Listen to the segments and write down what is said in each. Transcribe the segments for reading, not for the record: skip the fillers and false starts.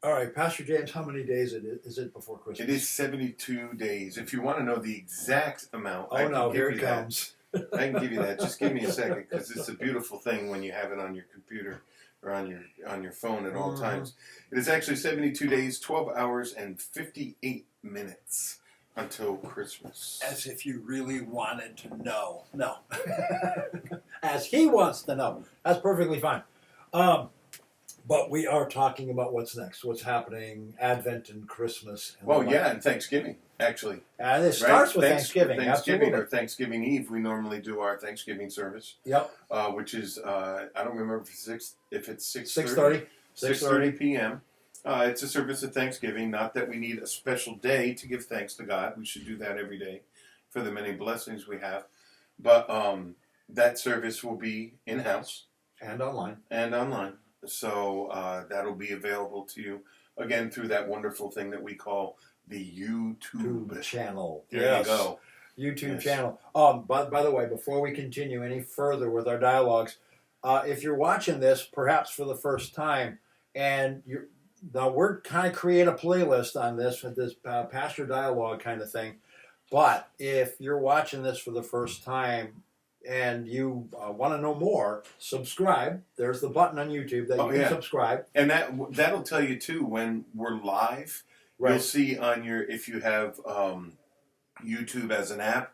All right, Pastor James, how many days is it before It Christmas? is 72 days. If you want to know the exact amount, Oh no, here it comes. I can give you that. Just give me a second, because it's a beautiful thing when you have it on your computer or on your phone at all times. It is actually 72 days, 12 hours, and 58 minutes until Christmas. As if you really wanted to know. No. As he wants to know. That's perfectly fine. But we are talking about what's next, what's happening, Advent and Christmas. And and Thanksgiving, actually. And it starts with Thanksgiving. Thanksgiving absolutely. or Thanksgiving Eve, we normally do our Thanksgiving service. Yep. Which is, I don't remember if it's 6:30. 6:30 p.m. It's a service of Thanksgiving. Not that we need a special day to give thanks to God. We should do that every day for the many blessings we have. But that service will be in-house. And online. So that'll be available to you, again, through that wonderful thing that we call the YouTube channel. There you go. YouTube channel. By the way, before we continue any further with our dialogues, if you're watching this perhaps for the first time, and now we're kind of create a playlist on this with this pastor dialogue kind of thing, but if you're watching this for the first time and you want to know more, subscribe. There's the button on YouTube that you can subscribe. And that'll tell you, too, when we're live. Right. You'll see on if you have YouTube as an app,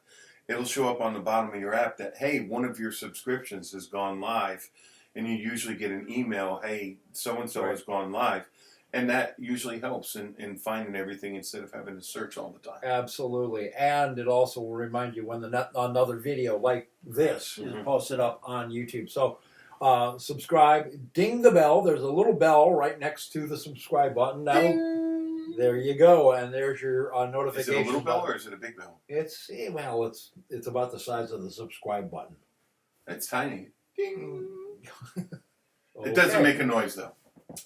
it'll show up on the bottom of your app that, hey, one of your subscriptions has gone live. And you usually get an email, hey, so-and-so has gone live. And that usually helps in finding everything instead of having to search all the time. Absolutely. And it also will remind you when another video like this is posted up on YouTube. So subscribe, ding the bell. There's a little bell right next to the subscribe button. There you go. And there's your notification. Is it a little bell or is it a big bell? It's about the size of the subscribe button. It's tiny. Ding. It doesn't make a noise, though.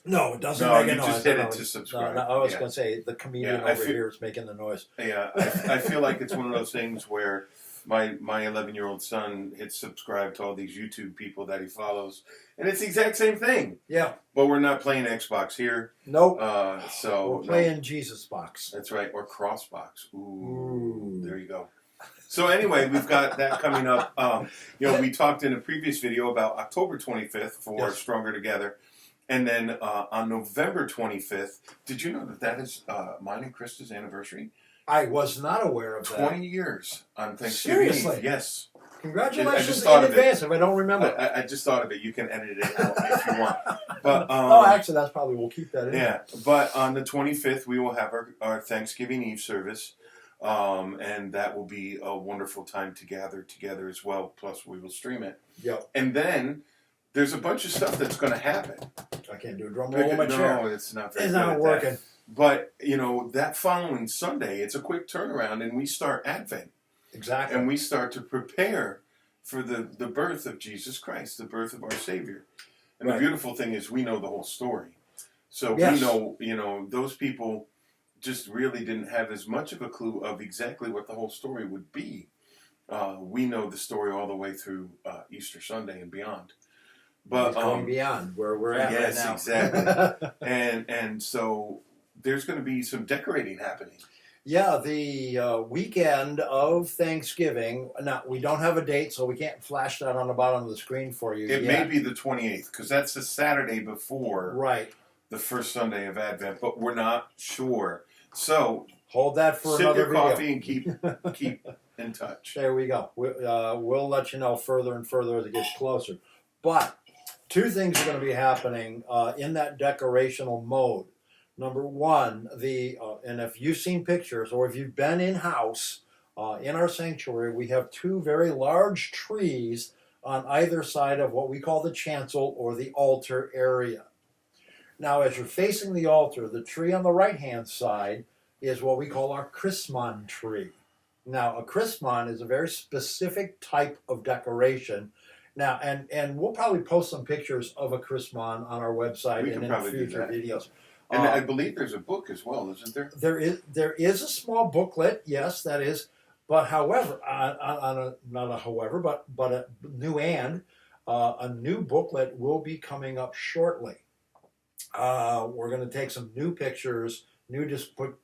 No, it doesn't make a noise. No, you just hit it to subscribe. No, I was going to say, the comedian over here is making the noise. Yeah, I feel like it's one of those things where my 11-year-old son hits subscribe to all these YouTube people that he follows, and it's the exact same thing. Yeah. But we're not playing Xbox here. Nope. We're playing Jesus Box. That's right, or Crossbox. Ooh. There you go. So anyway, we've got that coming up. We talked in a previous video about October 25th for Stronger Together. And then on November 25th, did you know that is mine and Krista's anniversary? I was not aware of that. 20 years on Thanksgiving. Seriously? Yes. Congratulations in advance if I don't remember. I just thought of it. You can edit it out if you want. But, actually, that's probably, we'll keep that in. Yeah, but on the 25th, we will have our Thanksgiving Eve service. And that will be a wonderful time to gather together as well. Plus, we will stream it. Yep. And then there's a bunch of stuff that's going to happen. I can't do a drum roll on my chair. No, it's not very It's good not at working. That. But, that following Sunday, it's a quick turnaround, and we start Advent. Exactly. And we start to prepare for the birth of Jesus Christ, the birth of our Savior. And the beautiful thing is we know the whole story. So we know, those people just really didn't have as much of a clue of exactly what the whole story would be. We know the story all the way through Easter Sunday and beyond. But going beyond where we're at right now. Yes, exactly. and so there's going to be some decorating happening. Yeah, the weekend of Thanksgiving. Now, we don't have a date, so we can't flash that on the bottom of the screen for you. It may be the 28th, because that's the Saturday before the first Sunday of Advent, but we're not sure. So hold that for another video. Sip your coffee and keep in touch. There we go. We'll let you know further and further as it gets closer. But two things are going to be happening in that decorational mode. Number one, and if you've seen pictures or if you've been in-house in our sanctuary, we have two very large trees on either side of what we call the chancel or the altar area. Now, as you're facing the altar, the tree on the right-hand side is what we call our Christman tree. Now, a Christman is a very specific type of decoration. Now, and we'll probably post some pictures of a Christman on our website and in future videos. And I believe there's a book as well, isn't there? There is a small booklet, yes, that is. But however, a new booklet will be coming up shortly. We're going to take some new pictures,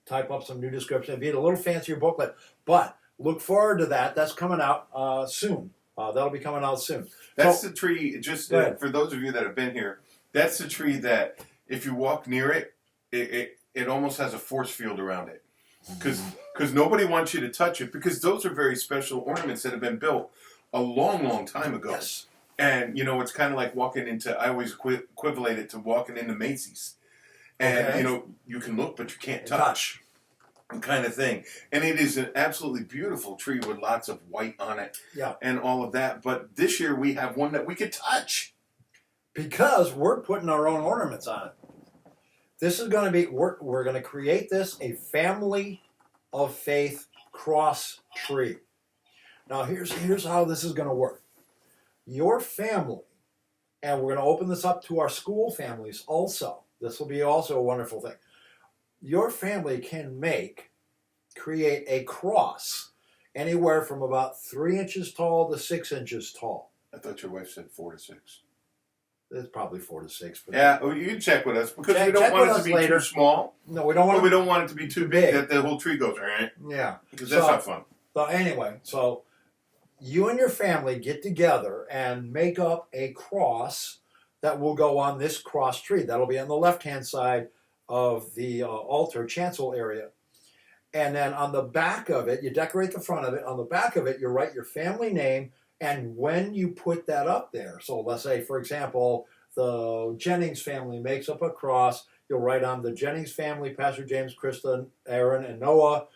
type up some new description. It'll be a little fancier booklet, but look forward to that. That's coming out soon. That'll be coming out soon. That's the tree. Just for those of you that have been here, that's the tree that if you walk near it, it almost has a force field around it, because nobody wants you to touch it, because those are very special ornaments that have been built a long, long time ago. Yes. And it's kind of like walking into. I always equivalent it to walking into Macy's, and you can look but you can't touch. Kind of thing. And it is an absolutely beautiful tree with lots of white on it, and all of that. But this year we have one that we could touch, because we're putting our own ornaments on it. This is going to be, we're going to create this a family of faith cross tree. Now here's how this is going to work. Your family, and we're going to open this up to our school families also. This will be also a wonderful thing. Your family can create a cross anywhere from about 3 inches tall to 6 inches tall. I thought your wife said 4 to 6. It's probably 4 to 6. But well, you can check with us, because we don't want it to be too small. No, we don't want. We don't want it to be too big that the whole tree goes right. Yeah, because that's not fun. So anyway, you and your family get together and make up a cross that will go on this cross tree. That'll be on the left-hand side of the altar chancel area. And then on the back of it, you decorate the front of it. On the back of it, you write your family name and when you put that up there. So let's say, for example, the Jennings family makes up a cross. You'll write on the Jennings family, Pastor James, Kristen, Aaron, and Noah,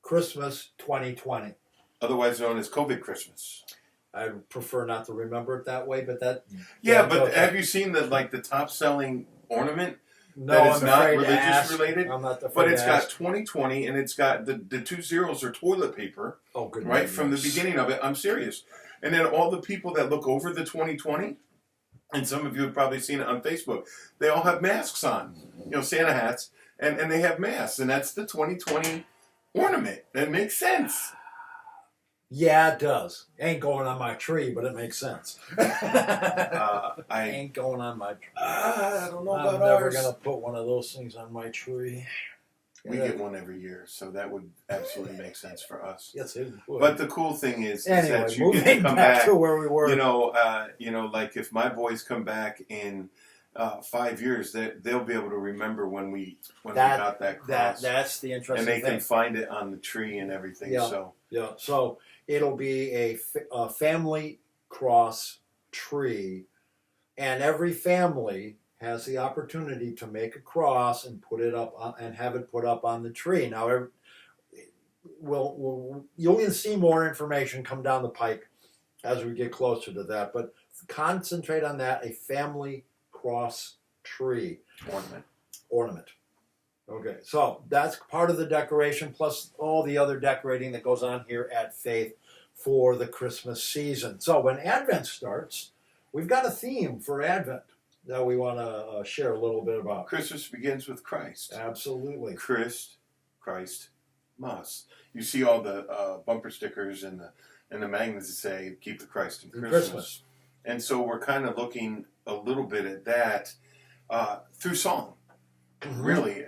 Christmas 2020. Otherwise known as COVID Christmas. I prefer not to remember it that way, but that... Yeah, but okay. Have you seen the top-selling ornament? No, that is I'm not afraid to religious ask. related. I'm not afraid but to it's ask. got 2020, and it's got the 2 zeros are toilet paper. Oh, good. Right from the beginning of it. I'm serious. And then all the people that look over the 2020, and some of you have probably seen it on Facebook, they all have masks on. Santa hats, and they have masks, and that's the 2020 ornament. That makes sense. Yeah, it does. Ain't going on my tree, but it makes sense. I ain't going on my tree. I don't know about I'm never ours. going to put one of those things on my tree. We get one every year, so that would absolutely make sense for us. Yes, it would. But the cool thing is anyway, that you get to come back to where we were. Like if my boys come back in 5 years, they'll be able to remember when we got that cross. That's the interesting thing. And they thing. can find it on the tree and everything. Yeah. So it'll be a family cross tree, and every family has the opportunity to make a cross and put it up and have it put up on the tree. Now, you'll see more information come down the pike as we get closer to that. But concentrate on that: a family cross tree ornament. Okay, so that's part of the decoration, plus all the other decorating that goes on here at Faith for the Christmas season. So when Advent starts, we've got a theme for Advent that we want to share a little bit about. Christmas begins with Christ. Absolutely. Christ, must. You see all the bumper stickers and the magnets that say "Keep the Christ in Christmas." And so we're kind of looking a little bit at that through song. Mm-hmm. Really,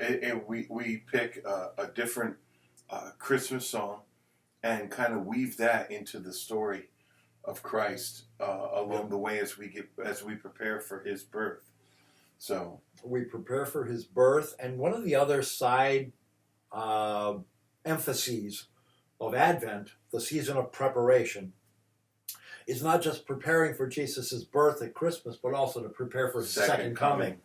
we pick a different Christmas song and kind of weave that into the story of Christ along the way as we prepare for His birth. So we prepare for His birth, and one of the other side emphases of Advent, the season of preparation, is not just preparing for Jesus' birth at Christmas, but also to prepare for His second coming.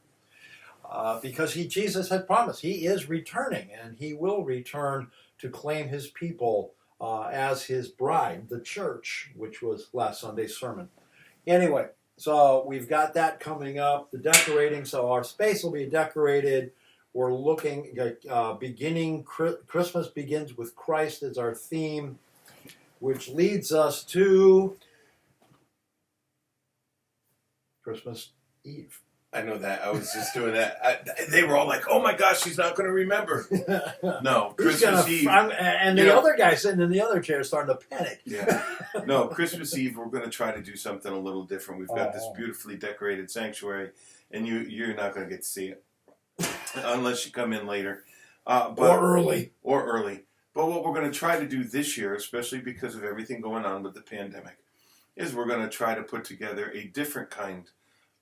Because Jesus had promised He is returning, and He will return to claim His people as His bride, the church, which was last Sunday's sermon. Anyway, so we've got that coming up, the decorating. So our space will be decorated. We're looking at Christmas begins with Christ as our theme, which leads us to Christmas Eve. I know that. I was just doing that. They were all like, "Oh my gosh, she's not going to remember." No, Christmas Eve. And the other guy sitting in the other chair is starting to panic. Yeah. No, Christmas Eve, we're going to try to do something a little different. We've got this beautifully decorated sanctuary, and you're not going to get to see it. unless you come in later. Or early. Or early. But what we're going to try to do this year, especially because of everything going on with the pandemic, is we're going to try to put together a different kind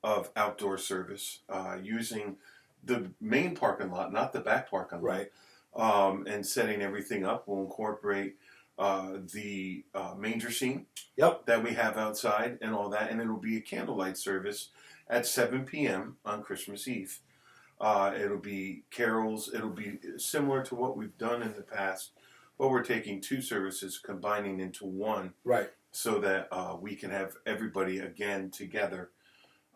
of outdoor service using the main parking lot, not the back parking lot. Right. And setting everything up. We'll incorporate the manger scene that we have outside and all that. And it'll be a candlelight service at 7 p.m. on Christmas Eve. It'll be carols. It'll be similar to what we've done in the past, but we're taking two services, combining into one, Right. so that we can have everybody again together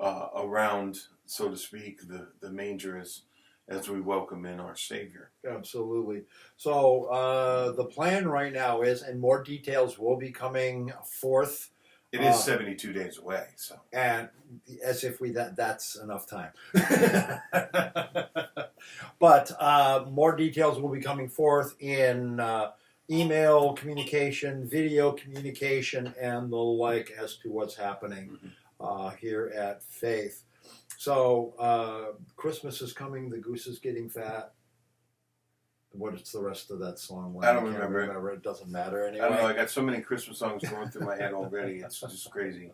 around, so to speak, the manger as we welcome in our Savior. Absolutely. So the plan right now is, and more details will be coming forth. It is 72 days away, so. And as if that's enough time. But more details will be coming forth in email communication, video communication, and the like as to what's happening here at Faith. So Christmas is coming, the goose is getting fat. What's the rest of that song? I don't remember. It doesn't matter anyway. I don't know. I got so many Christmas songs going through my head already. It's just crazy.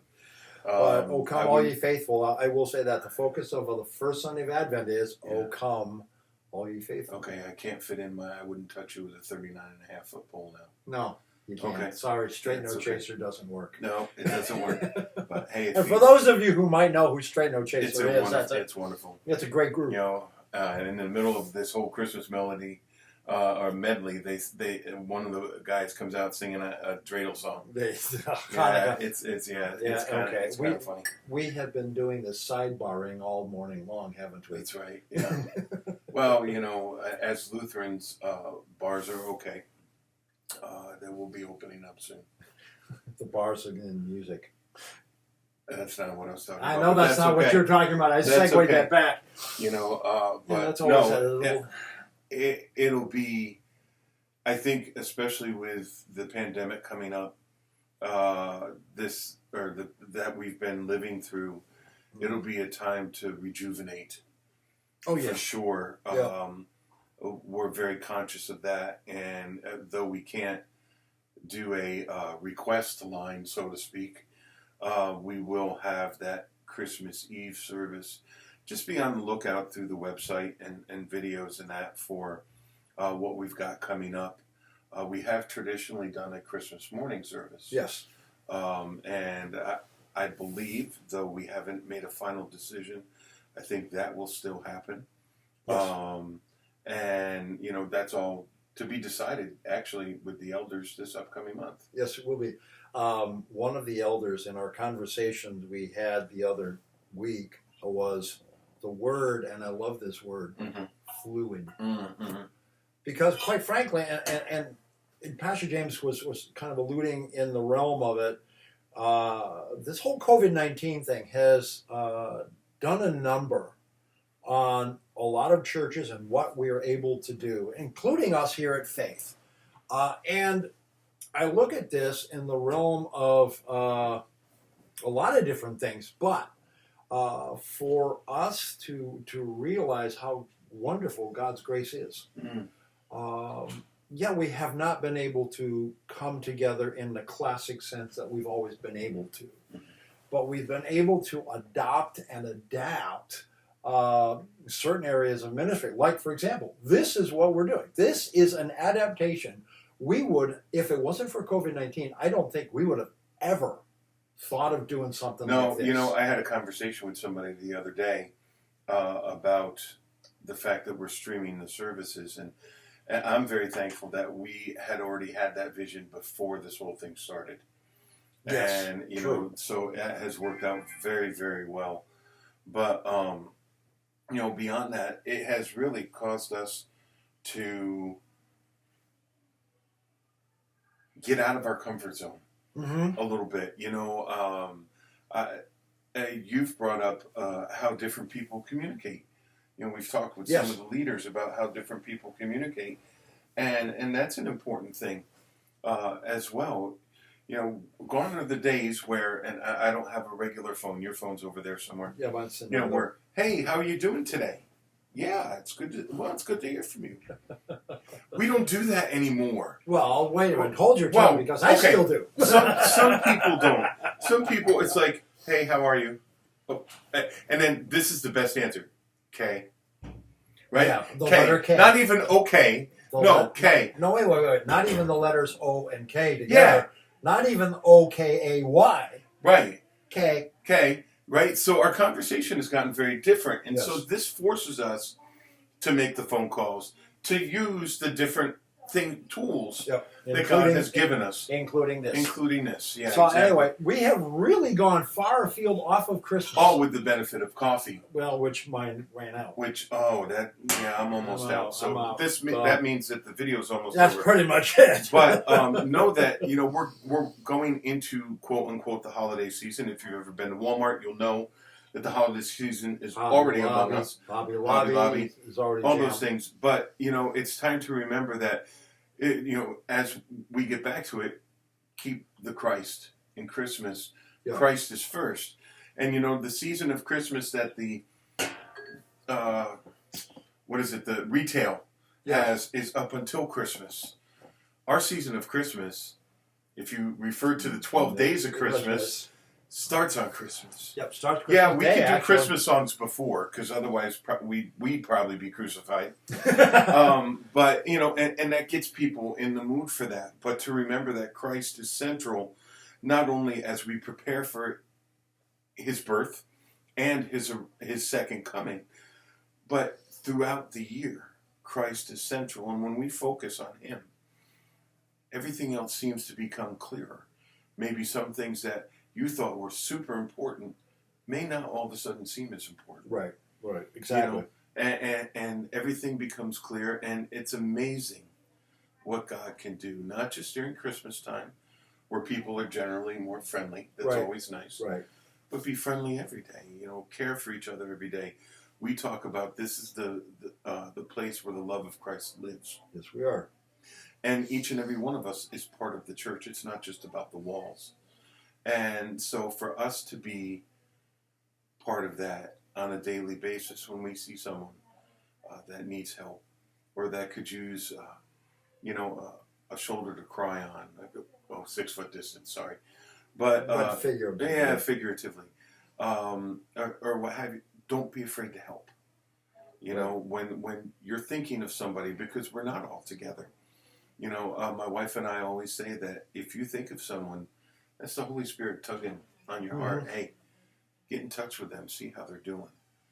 But "O Come, All Ye Faithful," I will say that the focus of the first Sunday of Advent is "O Come, All Ye Faithful." Okay, I can't fit in my "I Wouldn't Touch You" with a 39.5-foot pole now. No, you can't. Okay. Sorry, straight That's no okay. chaser doesn't work. No, it doesn't work. But hey, And for those of you who might know who Straight No Chaser is, it's wonderful. It's a great group. You know, and in the middle of this whole Christmas melody or medley, they one of the guys comes out singing a dreidel song. It's kind of funny. We have been doing this sidebarring all morning long, haven't we? That's right. Yeah. Well, you know, as Lutherans, bars are okay. They will be opening up soon. The bars are in music. That's not what I was talking about. I know that's not what you're talking about. I segued that back. You know, but that's always had a little... It'll be, I think, especially with the pandemic coming up, that we've been living through, it'll be a time to rejuvenate. Oh yeah, for sure. Yeah. We're very conscious of that, and though we can't do a request line, so to speak, we will have that Christmas Eve service. Just be on the lookout through the website and videos and that for what we've got coming up. We have traditionally done a Christmas morning service. Yes. And I believe, though we haven't made a final decision, I think that will still happen. Yes. And, you know, that's all to be decided, actually, with the elders this upcoming month. Yes, it will be. One of the elders in our conversations we had the other week was the word, and I love this word, fluid. Mm-hmm. Because quite frankly, and Pastor James was kind of alluding in the realm of it, this whole COVID-19 thing has done a number on a lot of churches and what we are able to do, including us here at Faith. And I look at this in the realm of a lot of different things, but for us to realize how wonderful God's grace is. We have not been able to come together in the classic sense that we've always been able to. But we've been able to adopt and adapt certain areas of ministry. Like, for example, this is what we're doing. This is an adaptation. We would, if it wasn't for COVID-19, I don't think we would have ever thought of doing something like this. No, you know, I had a conversation with somebody the other day about the fact that we're streaming the services, and I'm very thankful that we had already had that vision before this whole thing started. Yes, and you true. know, so it has worked out very, very well. But you know, beyond that, it has really caused us to get out of our comfort zone a little bit. You know, you've brought up how different people communicate. You know, we've talked with some of the leaders about how different people communicate, and that's an important thing as well. You know, gone are the days where, and I don't have a regular phone. Your phone's over there somewhere. Yeah, mine's sitting you know, over where, hey, how are you doing today? Yeah, it's good to hear from you. We don't do that anymore. Well, wait a minute. Hold your tongue, because I still do. Some people don't. Some people, it's like, hey, how are you? Oh, and then this is the best answer. K. Right? Yeah, the letter K. Not even okay. K. No, wait. Not even the letters O and K together. Yeah. Not even O-K-A-Y. Right. K. K. Right? So our conversation has gotten very different. And Yes. so this forces us to make the phone calls, to use the different tools that God has given us. Including this. Yeah. So exactly. anyway, we have really gone far afield off of Christmas. All with the benefit of coffee. Well, which mine ran out. I'm almost out. So I'm out. That means that the video's almost That's over. pretty much it. But know that we're going into quote unquote the holiday season. If you've ever been to Walmart, you'll know that the holiday season is already among us. Hobby Lobby is already all jammed. those things. But it's time to remember that as we get back to it, keep the Christ in Christmas. Yeah. Christ is first. And the season of Christmas that the the retail has is up until Christmas. Our season of Christmas, if you refer to the 12 days of Christmas, starts on Christmas. Yep, starts Christmas. Yeah, we Day, could do actually. Christmas songs before, because otherwise we'd probably be crucified. But and that gets people in the mood for that. But to remember that Christ is central, not only as we prepare for His birth and His second coming, but throughout the year, Christ is central. And when we focus on Him, everything else seems to become clearer. Maybe some things that you thought were super important may not all of a sudden seem as important. Right, exactly. And everything becomes clear, and it's amazing what God can do, not just during Christmas time, where people are generally more friendly. That's always nice. Right. But be friendly every day. Care for each other every day. We talk about this is the place where the love of Christ lives. Yes, we are. And each and every one of us is part of the church. It's not just about the walls. And so for us to be part of that on a daily basis, when we see someone that needs help or that could use, a shoulder to cry on, 6 foot distance, sorry. But figuratively. Yeah, figuratively. Or what have you, don't be afraid to help. When you're thinking of somebody, because we're not all together. My wife and I always say that if you think of someone, that's the Holy Spirit tugging on your heart. Hey, get in touch with them, see how they're doing.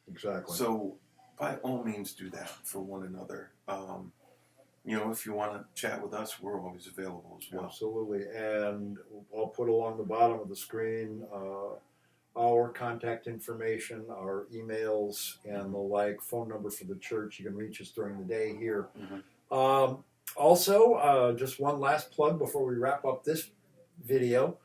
Exactly. So, by all means, do that for one another. If you want to chat with us, we're always available as well. Absolutely. And I'll put along the bottom of the screen our contact information, our emails, and the phone number for the church. You can reach us during the day here. Mm-hmm. Also, just one last plug before we wrap up this video.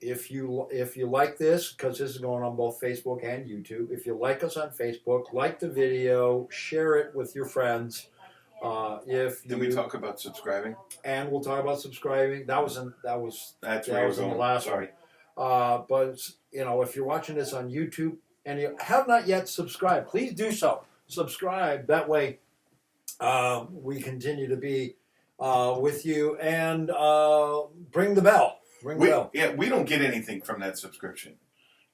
If you like this, because this is going on both Facebook and YouTube, if you like us on Facebook, like the video, share it with your friends. Did we talk about subscribing? And we'll talk about subscribing. That was in the last one. But if you're watching this on YouTube and you have not yet subscribed, please do so. Subscribe. That way, we continue to be with you, and ring the bell. Yeah, we don't get anything from that subscription.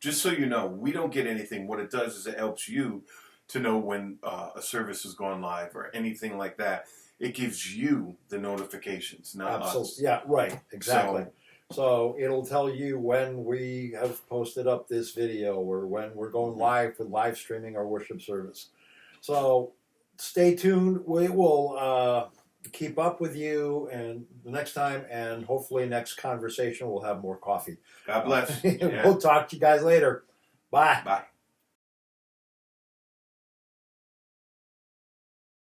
Just so you know, we don't get anything. What it does is it helps you to know when a service has gone live or anything like that. It gives you the notifications, not us. Yeah, right. Exactly. So it'll tell you when we have posted up this video or when we're going live with live streaming our worship service. So stay tuned. We will keep up with you and the next time, and hopefully next conversation we'll have more coffee. God bless. We'll talk to you guys later. Bye. Bye.